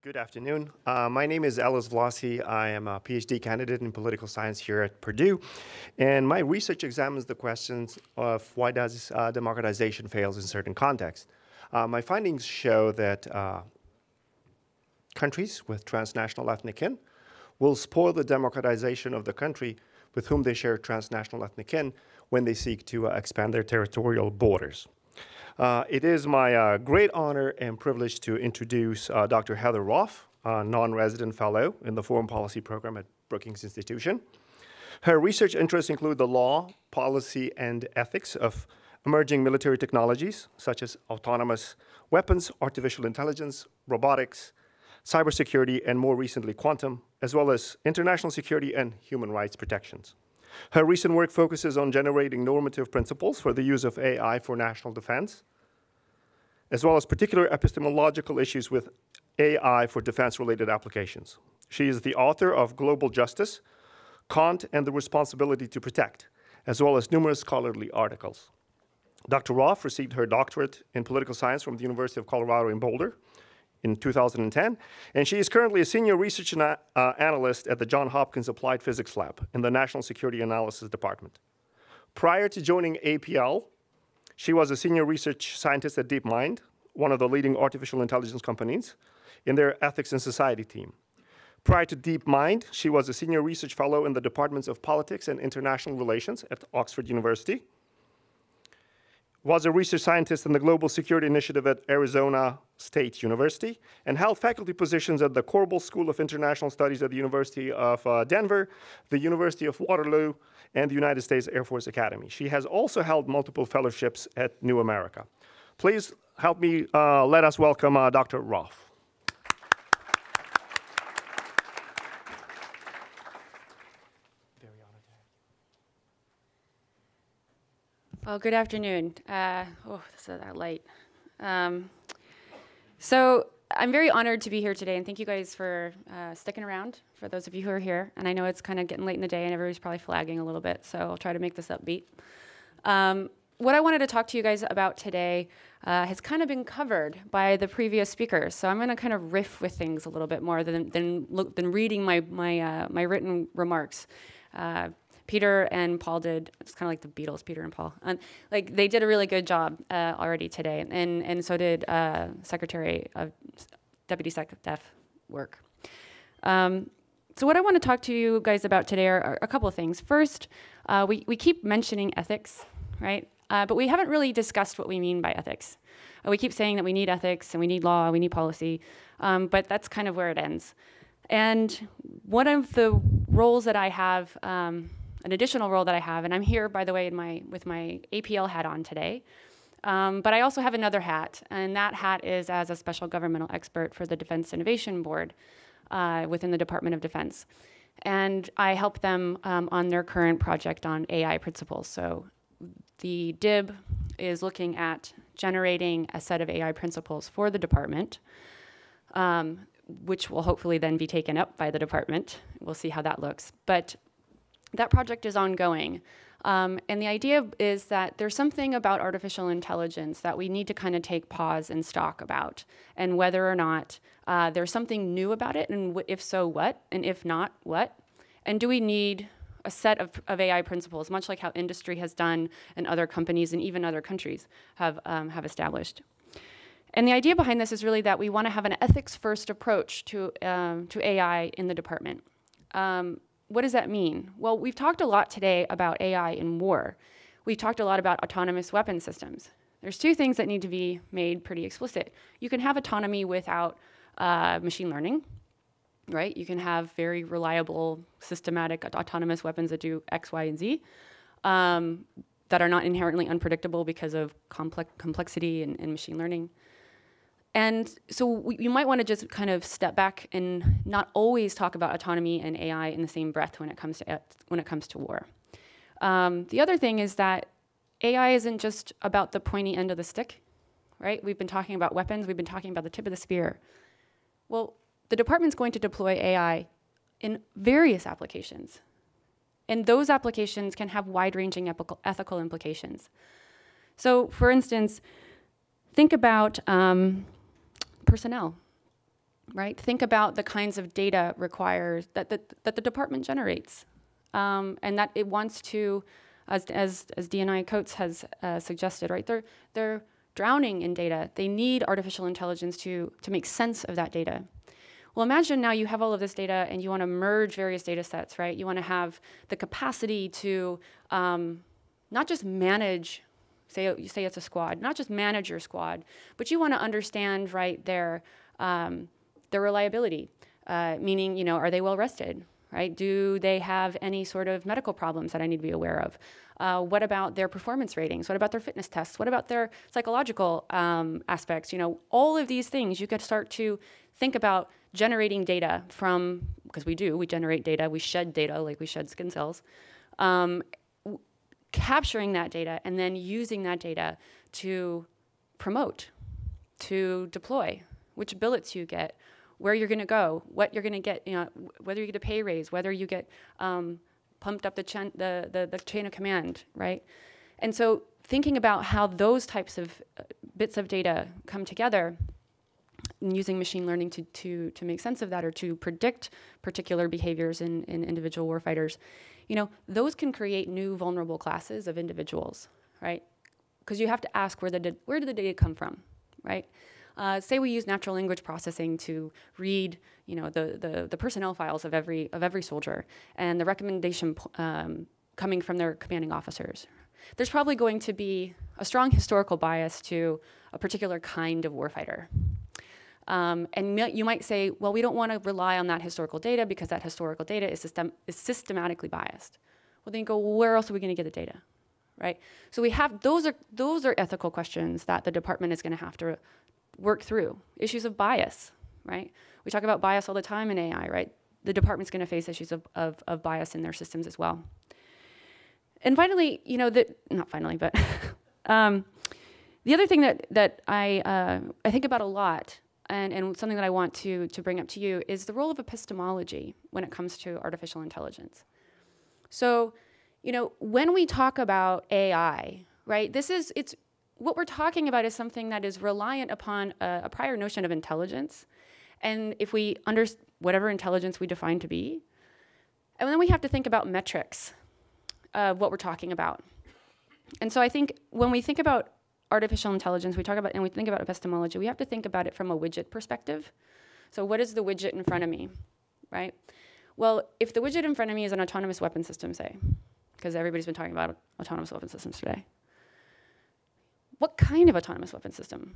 Good afternoon. My name is Elis Vllasi. I am a PhD candidate in political science here at Purdue, and my research examines the questions of why does democratization fails in certain contexts. My findings show that countries with transnational ethnic kin will spoil the democratization of the country with whom they share transnational ethnic kin when they seek to expand their territorial borders. It is my great honor and privilege to introduce Dr. Heather Roff, a non-resident fellow in the Foreign Policy Program at Brookings Institution. Her research interests include the law, policy, and ethics of emerging military technologies, such as autonomous weapons, artificial intelligence, robotics, cybersecurity, and more recently, quantum, as well as international security and human rights protections. Her recent work focuses on generating normative principles for the use of AI for national defense, as well as particular epistemological issues with AI for defense-related applications. She is the author of Global Justice, Kant and the Responsibility to Protect, as well as numerous scholarly articles. Dr. Roff received her doctorate in political science from the University of Colorado in Boulder in 2010, and she is currently a senior research analyst at the Johns Hopkins Applied Physics Lab in the National Security Analysis Department. Prior to joining APL, she was a senior research scientist at DeepMind, one of the leading artificial intelligence companies, in their ethics and society team. Prior to DeepMind, she was a senior research fellow in the Departments of Politics and International Relations at Oxford University, was a research scientist in the Global Security Initiative at Arizona State University, and held faculty positions at the Korbel School of International Studies at the University of Denver, the University of Waterloo, and the United States Air Force Academy. She has also held multiple fellowships at New America. Please help me let us welcome Dr. Roff. Well, good afternoon. This is that light. So I'm very honored to be here today, and thank you guys for sticking around, for those of you who are here. And I know it's kind of getting late in the day, and everybody's probably flagging a little bit, so I'll try to make this upbeat. What I wanted to talk to you guys about today has kind of been covered by the previous speakers, so I'm going to kind of riff with things a little bit more than reading my written remarks. Peter and Paul did, it's kind of like the Beatles, Peter and Paul. They did a really good job already today, and so did Deputy Sec Def work. So what I want to talk to you guys about today are a couple of things. First, we keep mentioning ethics, right? But we haven't really discussed what we mean by ethics. We keep saying that we need ethics, and we need law, we need policy, but that's kind of where it ends. And one of the roles that I have, an additional role that I have, and I'm here, by the way, with my APL hat on today, but I also have another hat, and that hat is as a special governmental expert for the Defense Innovation Board within the Department of Defense. And I help them on their current project on AI principles. So the DIB is looking at generating a set of AI principles for the department, which will hopefully then be taken up by the department. We'll see how that looks. But that project is ongoing. And the idea is that there's something about artificial intelligence that we need to kind of take pause and stock about, and whether or not there's something new about it, and if so, what, and if not, what? And do we need a set of AI principles, much like how industry has done and other companies and even other countries have established? And the idea behind this is really that we want to have an ethics-first approach to AI in the department. What does that mean? Well, we've talked a lot today about AI in war. We've talked a lot about autonomous weapon systems. There's two things that need to be made pretty explicit. You can have autonomy without machine learning, right? You can have very reliable, systematic autonomous weapons that do X, Y, and Z that are not inherently unpredictable because of complexity and machine learning. And so you might want to just kind of step back and not always talk about autonomy and AI in the same breath when it comes to war. The other thing is that AI isn't just about the pointy end of the stick, right? We've been talking about weapons. We've been talking about the tip of the spear. Well, the department's going to deploy AI in various applications. And those applications can have wide-ranging ethical implications. So, for instance, think about personnel. right? Think about the kinds of data required that the department generates, and that it wants to, as D&I Coates has suggested, right? They're drowning in data. They need artificial intelligence to make sense of that data. Well, imagine now you have all of this data and you want to merge various data sets, right? You want to have the capacity to not just manage, say it's a squad, not just manage your squad, but you want to understand, right, their reliability, meaning, you know, are they well rested, right? Do they have any sort of medical problems that I need to be aware of? What about their performance ratings? What about their fitness tests? What about their psychological aspects? You know, all of these things you could start to think about generating data from, because we generate data, we shed data like we shed skin cells, capturing that data and then using that data to promote, to deploy, which billets you get, where you're going to go, what you're going to get, you know, whether you get a pay raise, whether you get pumped up the chain of command, right? And so thinking about how those types of bits of data come together and using machine learning to make sense of that or to predict particular behaviors in individual warfighters, you know, those can create new vulnerable classes of individuals, right? Because you have to ask where did the data come from, right? Say we use natural language processing to read, you know, the personnel files of every soldier and the recommendation coming from their commanding officers. There's probably going to be a strong historical bias to a particular kind of warfighter. And you might say, well, we don't want to rely on that historical data because that historical data is systematically biased. Well, then you go, well, where else are we going to get the data, right? So we have those are ethical questions that the department is going to have to work through. Issues of bias, right? We talk about bias all the time in AI, right? The department's going to face issues of bias in their systems as well. And finally, you know, not finally, but the other thing that I think about a lot, and something that I want to bring up to you, is the role of epistemology when it comes to artificial intelligence. So, you know, when we talk about AI, right, what we're talking about is something that is reliant upon a prior notion of intelligence. And if we whatever intelligence we define to be, and then we have to think about metrics of what we're talking about. And so I think when we think about artificial intelligence, we think about epistemology, we have to think about it from a widget perspective. So what is the widget in front of me, right? Well, if the widget in front of me is an autonomous weapon system, say, because everybody's been talking about autonomous weapon systems today, what kind of autonomous weapon system,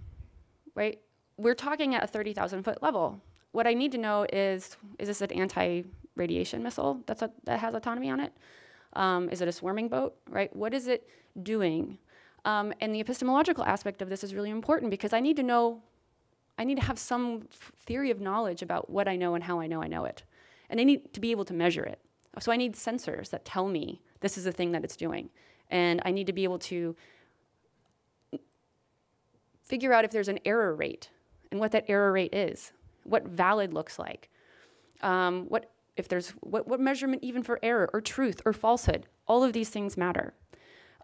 right? We're talking at a 30,000-foot level. What I need to know is this an anti-radiation missile that has autonomy on it? Is it a swarming boat, right? What is it doing? And the epistemological aspect of this is really important because I need to have some theory of knowledge about what I know and how I know it. And I need to be able to measure it. So I need sensors that tell me this is the thing that it's doing. And I need to be able to figure out if there's an error rate and what that error rate is, what valid looks like, what measurement even for error or truth or falsehood. All of these things matter.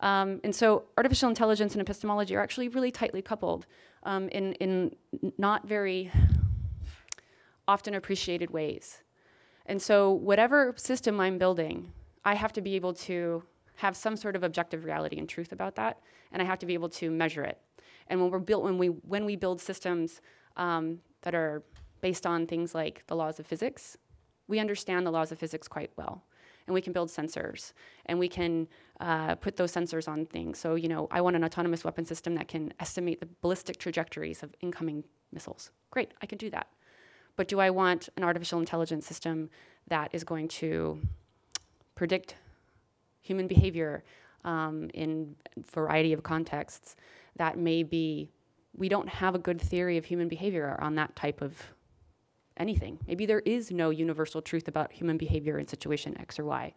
And so artificial intelligence and epistemology are actually really tightly coupled in not very often appreciated ways. And so whatever system I'm building, I have to be able to have some sort of objective reality and truth about that, and I have to be able to measure it. And when we build systems that are based on things like the laws of physics, we understand the laws of physics quite well. And we can build sensors, and we can put those sensors on things. So, you know, I want an autonomous weapon system that can estimate the ballistic trajectories of incoming missiles. Great, I can do that. But do I want an artificial intelligence system that is going to predict human behavior in a variety of contexts that we don't have a good theory of human behavior on that type of anything. Maybe there is no universal truth about human behavior in situation X or Y.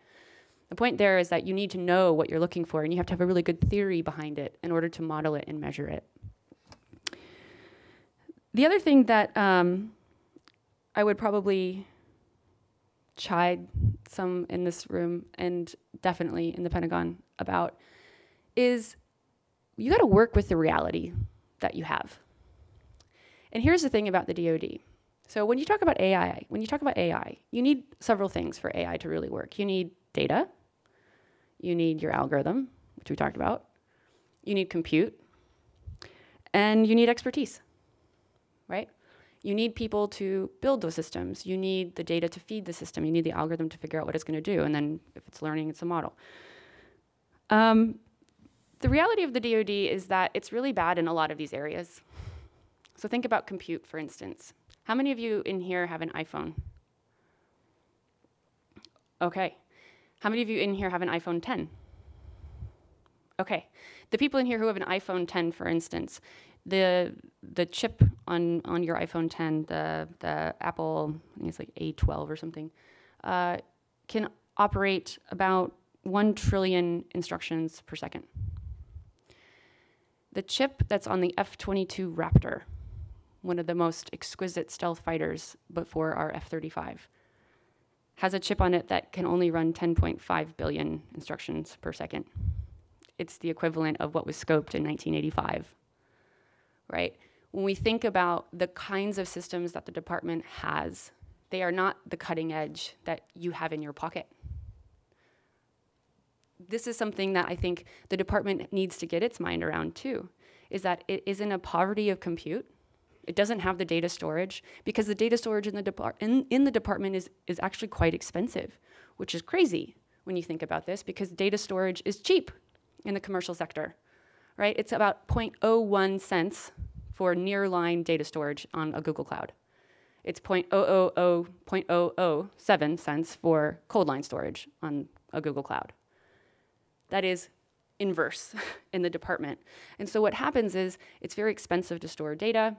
The point there is that you need to know what you're looking for, and you have to have a really good theory behind it in order to model it and measure it. The other thing that I would probably chide some in this room, and definitely in the Pentagon, about is you got to work with the reality that you have. And here's the thing about the DoD. So when you talk about AI, you need several things for AI to really work. You need data, you need your algorithm, which we talked about, you need compute, and you need expertise, right? You need people to build those systems. You need the data to feed the system. You need the algorithm to figure out what it's going to do, and then if it's learning, it's a model. The reality of the DoD is that it's really bad in a lot of these areas. So think about compute, for instance. How many of you in here have an iPhone? Okay. How many of you in here have an iPhone 10? Okay. The people in here who have an iPhone 10, for instance, the chip on your iPhone 10, the Apple, I think it's like A12 or something, can operate about 1 trillion instructions per second. The chip that's on the F-22 Raptor, one of the most exquisite stealth fighters before our F-35, has a chip on it that can only run 10.5 billion instructions per second. It's the equivalent of what was scoped in 1985, right? When we think about the kinds of systems that the department has, they are not the cutting edge that you have in your pocket. This is something that I think the department needs to get its mind around too, is that it isn't a poverty of compute. It doesn't have the data storage, because the data storage in the department is actually quite expensive, which is crazy when you think about this, because data storage is cheap in the commercial sector, right? It's about 0.01 cents for nearline data storage on a Google Cloud. It's 0.007 cents for cold line storage on a Google Cloud. That is inverse in the department. And so what happens is it's very expensive to store data.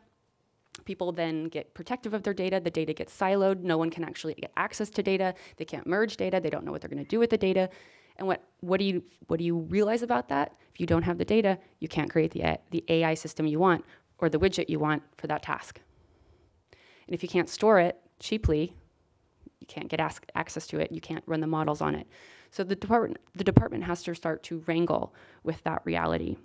People then get protective of their data. The data gets siloed. No one can actually get access to data. They can't merge data. They don't know what they're going to do with the data. And what do you realize about that? If you don't have the data, you can't create the AI system you want or the widget you want for that task. And if you can't store it cheaply, you can't get access to it. You can't run the models on it. So the department has to start to wrangle with that reality.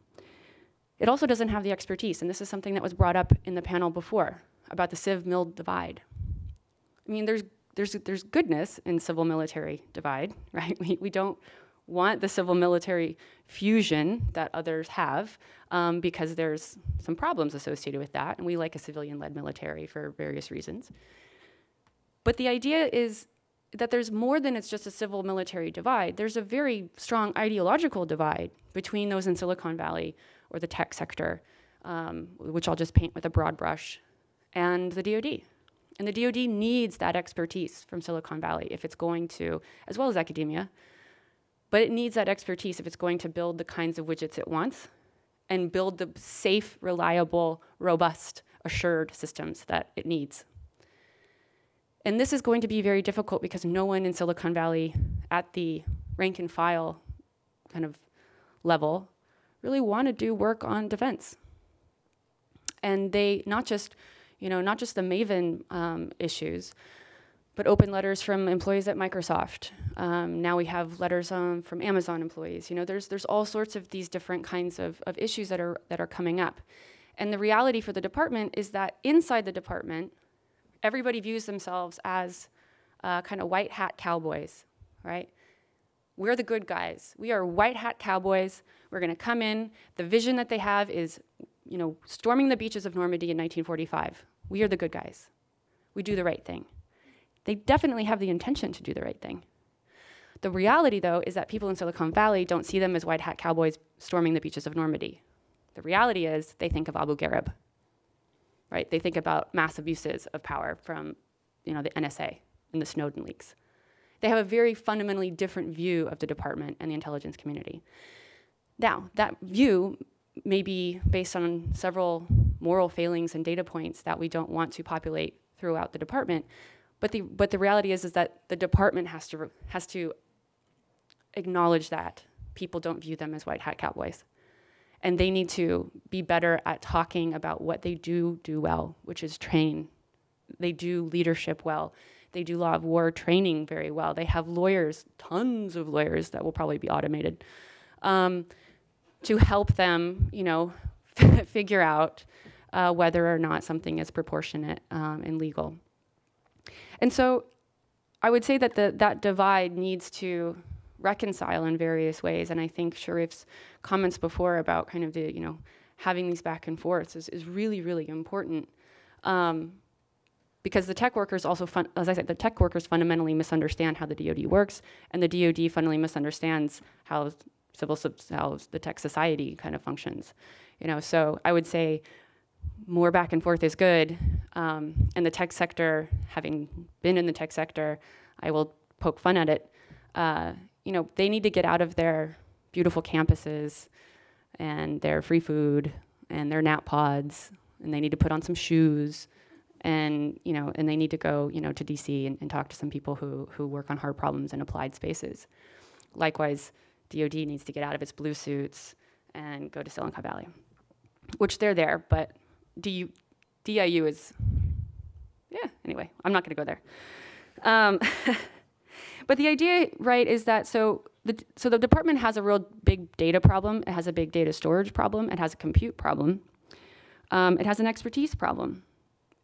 It also doesn't have the expertise, and this is something that was brought up in the panel before about the civ-mil divide. I mean, there's goodness in civil-military divide, right? We don't want the civil-military fusion that others have because there's some problems associated with that, and we like a civilian-led military for various reasons. But the idea is that there's more than it's just a civil-military divide. There's a very strong ideological divide between those in Silicon Valley or the tech sector, which I'll just paint with a broad brush, and the DoD. And the DoD needs that expertise from Silicon Valley if it's going to, as well as academia, but it needs that expertise if it's going to build the kinds of widgets it wants and build the safe, reliable, robust, assured systems that it needs. And this is going to be very difficult because no one in Silicon Valley at the rank and file kind of level really want to do work on defense. And they, not just the Maven issues, but open letters from employees at Microsoft. Now we have letters from Amazon employees. You know, there's all sorts of these different kinds of issues that are coming up. And the reality for the department is that inside the department, everybody views themselves as kind of white hat cowboys, right? We're the good guys. We are white hat cowboys. We're going to come in. The vision that they have is, you know, storming the beaches of Normandy in 1945. We are the good guys. We do the right thing. They definitely have the intention to do the right thing. The reality, though, is that people in Silicon Valley don't see them as white hat cowboys storming the beaches of Normandy. The reality is they think of Abu Ghraib, right? They think about mass abuses of power from, you know, the NSA and the Snowden leaks. They have a very fundamentally different view of the department and the intelligence community. Now, that view may be based on several moral failings and data points that we don't want to populate throughout the department, but the reality is that the department has to acknowledge that people don't view them as white hat cowboys. And they need to be better at talking about what they do well, which is train. They do leadership well. They do law of war training very well. They have lawyers, tons of lawyers that will probably be automated, to help them, you know, figure out whether or not something is proportionate and legal. And so I would say that that divide needs to reconcile in various ways. And I think Sharif's comments before about kind of the, having these back and forths is really, really important. Because the tech workers also, as I said, the tech workers fundamentally misunderstand how the DoD works, and the DoD fundamentally misunderstands how how the tech society kind of functions. So I would say more back and forth is good. And the tech sector, having been in the tech sector, I will poke fun at it. They need to get out of their beautiful campuses and their free food and their nap pods, and they need to put on some shoes, and they need to go to DC and talk to some people who work on hard problems in applied spaces. Likewise, DoD needs to get out of its blue suits and go to Silicon Valley, which they're there, but DIU is, anyway, I'm not gonna go there. But the idea, right, is that so the department has a real big data problem, it has a big data storage problem, it has a compute problem, it has an expertise problem.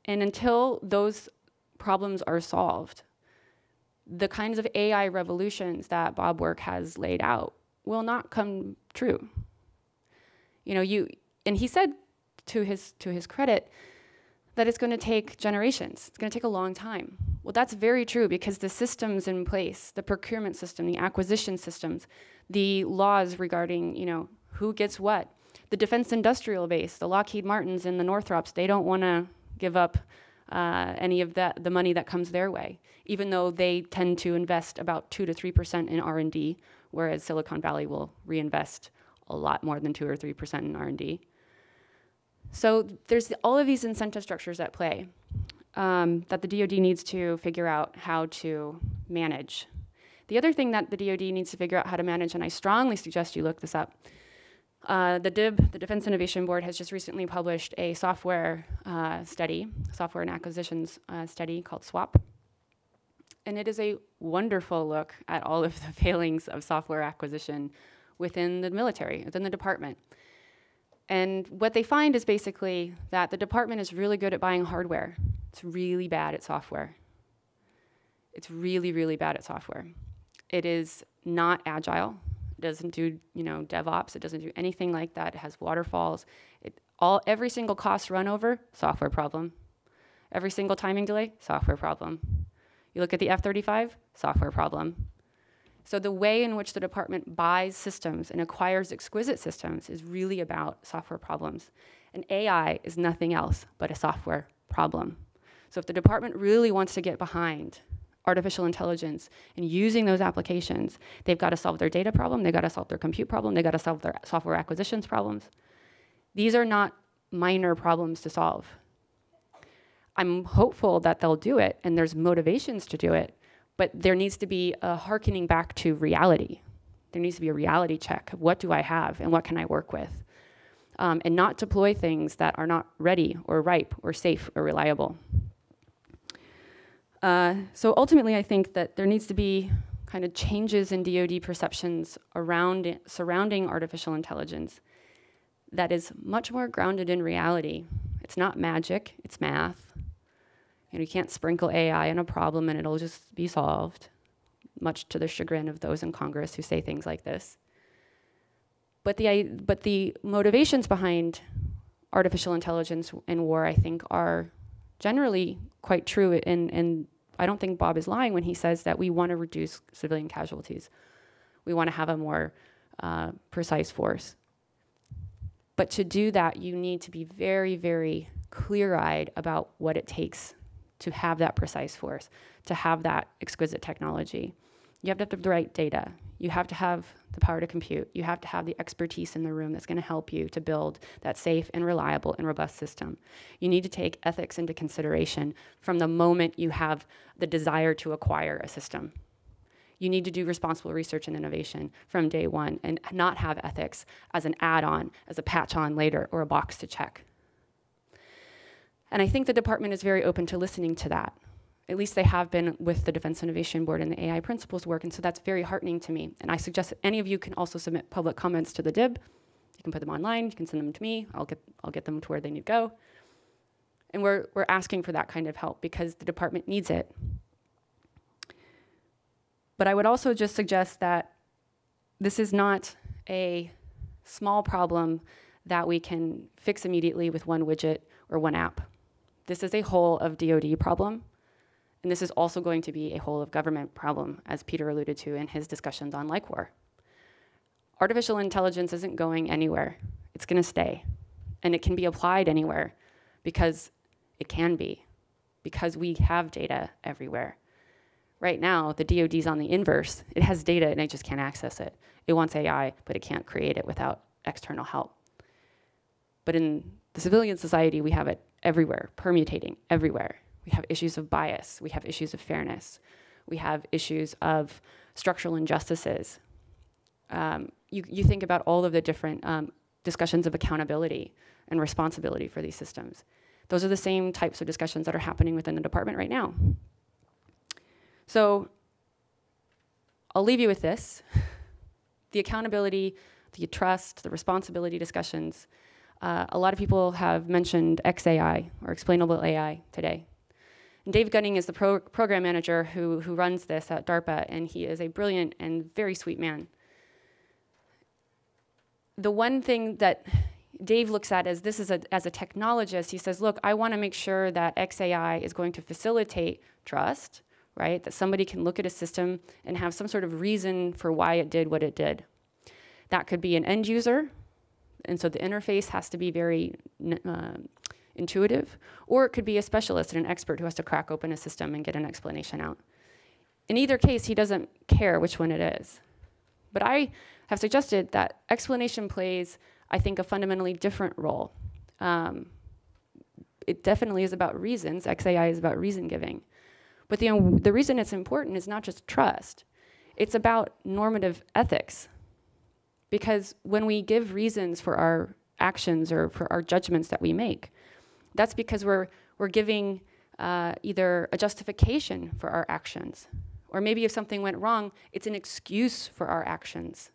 And until those problems are solved, the kinds of AI revolutions that Bob Work has laid out will not come true. And he said to his credit that it's going to take generations. It's going to take a long time. Well, that's very true because the systems in place, the procurement system, the acquisition systems, the laws regarding, who gets what, the defense industrial base, the Lockheed Martins and the Northrops, they don't want to give up any of the money that comes their way, even though they tend to invest about 2 to 3% in R&D, whereas Silicon Valley will reinvest a lot more than 2 or 3% in R&D. So there's all of these incentive structures at play that the DoD needs to figure out how to manage. The other thing that the DoD needs to figure out how to manage, and I strongly suggest you look this up, the DIB, the Defense Innovation Board, has just recently published a software study, software and acquisitions study called SWAP. And it is a wonderful look at all of the failings of software acquisition within the military, within the department. And what they find is basically that the department is really good at buying hardware. It's really bad at software. It's really, really bad at software. It is not agile. It doesn't do, DevOps. It doesn't do anything like that. It has waterfalls. Every single cost run over, software problem. Every single timing delay, software problem. You look at the F-35, software problem. So the way in which the department buys systems and acquires exquisite systems is really about software problems. And AI is nothing else but a software problem. So if the department really wants to get behind artificial intelligence and using those applications, they've got to solve their data problem, they've got to solve their compute problem, they've got to solve their software acquisitions problems. These are not minor problems to solve. I'm hopeful that they'll do it, and there's motivations to do it, but there needs to be a hearkening back to reality. There needs to be a reality check of what do I have and what can I work with, and not deploy things that are not ready or ripe or safe or reliable. So ultimately, I think that there needs to be kind of changes in DoD perceptions surrounding artificial intelligence that is much more grounded in reality. It's not magic, it's math. You can't sprinkle AI on a problem and it'll just be solved, much to the chagrin of those in Congress who say things like this. But the motivations behind artificial intelligence in war, I think, are generally quite true, and I don't think Bob is lying when he says that we want to reduce civilian casualties. We want to have a more precise force. But to do that, you need to be very, very clear-eyed about what it takes to have that precise force, to have that exquisite technology. You have to have the right data. You have to have the power to compute. You have to have the expertise in the room that's going to help you to build that safe and reliable and robust system. You need to take ethics into consideration from the moment you have the desire to acquire a system. You need to do responsible research and innovation from day one and not have ethics as an add-on, as a patch-on later, or a box to check. And I think the department is very open to listening to that. At least they have been with the Defense Innovation Board and the AI principles work, and so that's very heartening to me. And I suggest that any of you can also submit public comments to the DIB. You can put them online, you can send them to me, I'll get them to where they need to go. And we're asking for that kind of help because the department needs it. But I would also just suggest that this is not a small problem that we can fix immediately with one widget or one app. This is a whole of DoD problem, and this is also going to be a whole of government problem, as Peter alluded to in his discussions on like war. Artificial intelligence isn't going anywhere. It's going to stay, and it can be applied anywhere because it can be, because we have data everywhere. Right now, the DoD's on the inverse. It has data and it just can't access it. It wants AI, but it can't create it without external help. But in the civilian society, we have it everywhere, permutating everywhere. We have issues of bias. We have issues of fairness. We have issues of structural injustices. You think about all of the different discussions of accountability and responsibility for these systems. Those are the same types of discussions that are happening within the department right now. So I'll leave you with this. The accountability, the trust, the responsibility discussions. A lot of people have mentioned XAI, or Explainable AI, today. And Dave Gunning is the program manager who runs this at DARPA, and he is a brilliant and very sweet man. The one thing that Dave looks at as this is as a technologist, he says, look, I want to make sure that XAI is going to facilitate trust, right? That somebody can look at a system and have some sort of reason for why it did what it did. That could be an end user, and so the interface has to be very intuitive, or it could be a specialist and an expert who has to crack open a system and get an explanation out. In either case, he doesn't care which one it is. But I have suggested that explanation plays, I think, a fundamentally different role. It definitely is about reasons. XAI is about reason giving. But the reason it's important is not just trust. It's about normative ethics. Because when we give reasons for our actions or for our judgments that we make, that's because we're giving either a justification for our actions, or maybe if something went wrong, it's an excuse for our actions.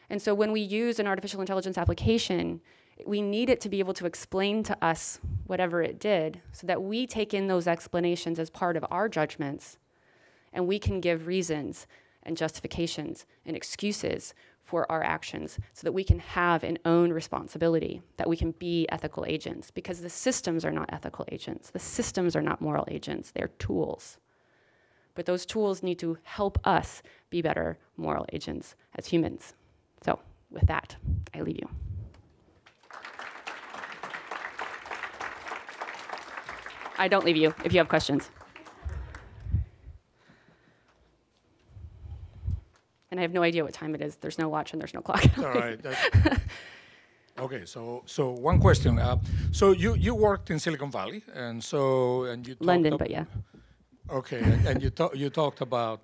And so when we use an artificial intelligence application, we need it to be able to explain to us whatever it did so that we take in those explanations as part of our judgments, and we can give reasons and justifications and excuses for our actions so that we can have and own responsibility, that we can be ethical agents, because the systems are not ethical agents. The systems are not moral agents. They're tools. But those tools need to help us be better moral agents as humans. So with that, I leave you. I don't leave you if you have questions. And I have no idea what time it is. There's no watch and there's no clock. All right. Okay, so one question. So you worked in Silicon Valley, and you London, but yeah. Okay, and you talked about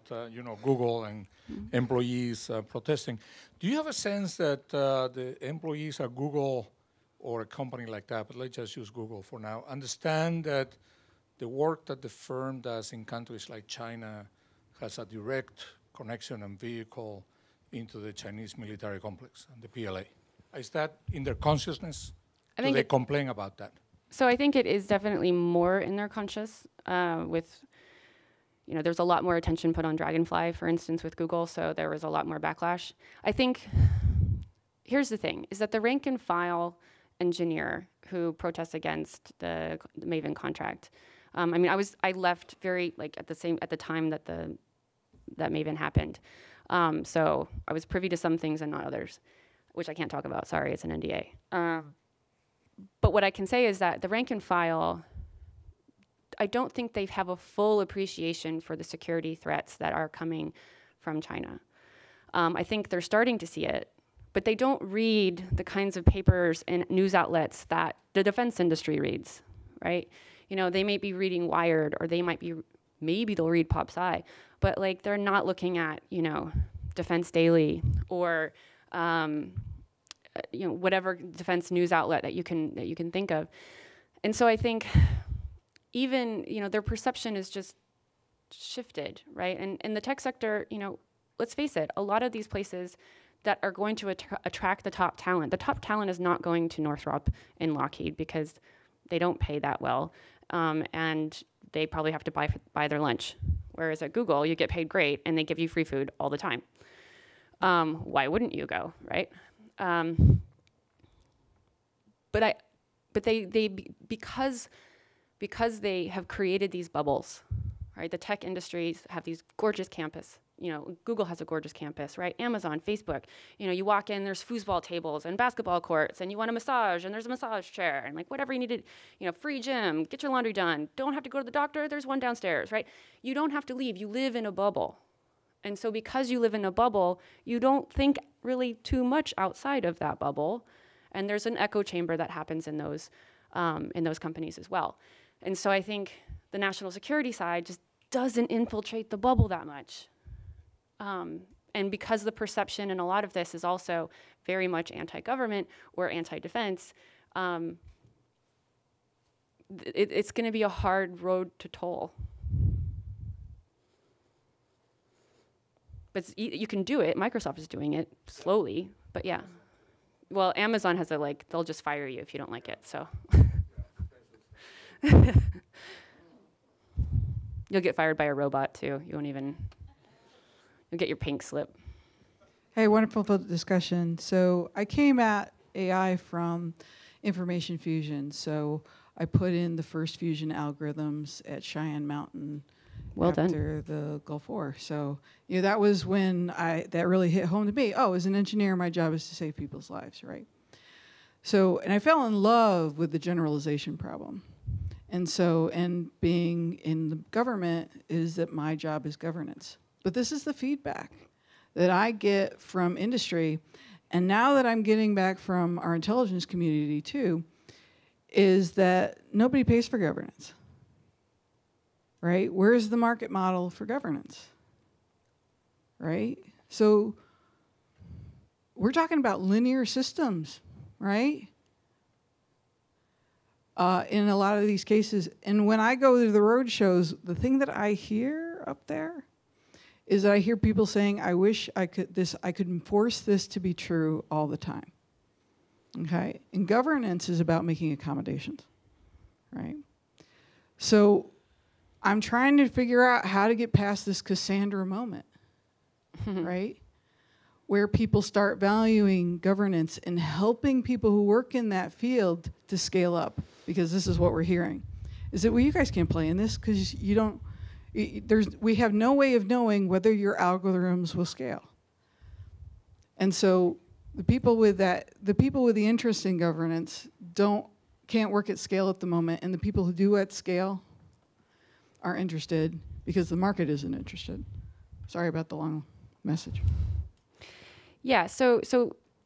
Google and employees protesting. Do you have a sense that the employees at Google or a company like that, but let's just use Google for now, understand that the work that the firm does in countries like China has a direct connection and vehicle into the Chinese military complex and the PLA? Is that in their consciousness? Do they complain about that? So I think it is definitely more in their conscious with, there's a lot more attention put on Dragonfly, for instance, with Google, so there was a lot more backlash. I think, here's the thing, is that the rank and file engineer who protests against the Maven contract, I left very, at the time that that Maven happened. So I was privy to some things and not others, which I can't talk about. Sorry, it's an NDA. But what I can say is that the rank and file, I don't think they have a full appreciation for the security threats that are coming from China. I think they're starting to see it, but they don't read the kinds of papers and news outlets that the defense industry reads, right? They may be reading Wired, or they might be, maybe they'll read PopSci, but they're not looking at, Defense Daily or, whatever defense news outlet that you can think of. And so I think even, their perception is just shifted, right? And in the tech sector, let's face it, a lot of these places that are going to attract the top talent is not going to Northrop and Lockheed because they don't pay that well, and they probably have to buy their lunch Whereas at Google, you get paid great and they give you free food all the time. Why wouldn't you go, right? But because they have created these bubbles, right? The tech industries have these gorgeous campus. You know, Google has a gorgeous campus, right? Amazon, Facebook. You know, you walk in, there's foosball tables and basketball courts, and you want a massage, and there's a massage chair, and like whatever you needed, you know, free gym, get your laundry done. Don't have to go to the doctor, there's one downstairs, right? You don't have to leave, you live in a bubble. And so because you live in a bubble, you don't think really too much outside of that bubble. And there's an echo chamber that happens in those companies as well. And so I think the national security side just doesn't infiltrate the bubble that much. And because the perception in a lot of this is also very much anti-government or anti-defense, it's going to be a hard road to toll. But you can do it. Microsoft is doing it slowly, but yeah. Well, Amazon has they'll just fire you if you don't like it, so. You'll get fired by a robot too. You'll get your pink slip. Hey, wonderful discussion. So I came at AI from information fusion. So I put in the first fusion algorithms at Cheyenne Mountain after the Gulf War. So that was when that really hit home to me. Oh, as an engineer, my job is to save people's lives, right? So, and I fell in love with the generalization problem. And being in the government is that my job is governance. But this is the feedback that I get from industry, and now that I'm getting back from our intelligence community too, is that nobody pays for governance, right? Where's the market model for governance, right? So we're talking about linear systems, right? In a lot of these cases, and when I go to the road shows, the thing that I hear up there is that I hear people saying, I wish I could enforce this to be true all the time. Okay? And governance is about making accommodations, right? So I'm trying to figure out how to get past this Cassandra moment, right? Where people start valuing governance and helping people who work in that field to scale up, because this is what we're hearing. Is that, well, you guys can't play in this because you don't, we have no way of knowing whether your algorithms will scale. And so the people with the interest in governance can't work at scale at the moment, and the people who do at scale are interested because the market isn't interested. Sorry about the long message. Yeah, so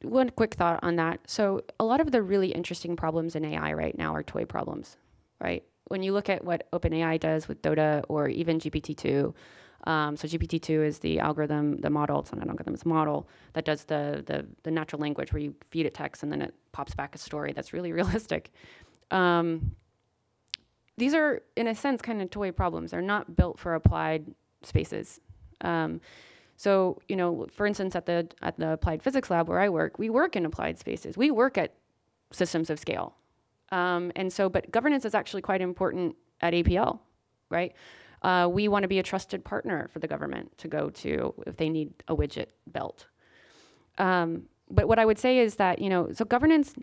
one quick thought on that. So a lot of the really interesting problems in AI right now are toy problems, right? When you look at what OpenAI does with Dota or even GPT-2, so GPT-2 is the algorithm, the model, it's not an algorithm, it's a model that does the natural language where you feed it text and then it pops back a story that's really realistic. These are, in a sense, kind of toy problems. They're not built for applied spaces. So, for instance, at the applied physics lab where I work, we work in applied spaces. We work at systems of scale. But governance is actually quite important at APL, right? We want to be a trusted partner for the government to go to if they need a widget built. But what I would say is that, so governance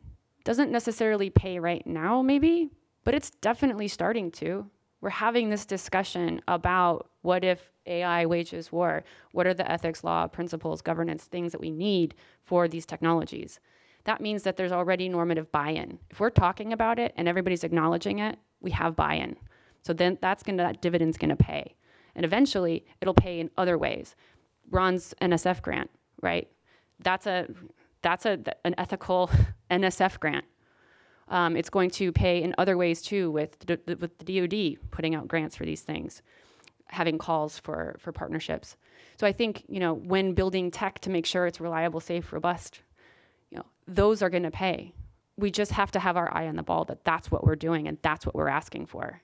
doesn't necessarily pay right now, maybe, but it's definitely starting to. We're having this discussion about what if AI wages war? What are the ethics, law, principles, governance, things that we need for these technologies? That means that there's already normative buy-in. If we're talking about it and everybody's acknowledging it, we have buy-in. So then that dividend's gonna pay. And eventually it'll pay in other ways. Ron's NSF grant, right? That's an ethical NSF grant. It's going to pay in other ways too with the DoD putting out grants for these things, having calls for partnerships. So I think, when building tech to make sure it's reliable, safe, robust, those are gonna pay. We just have to have our eye on the ball that that's what we're doing and that's what we're asking for.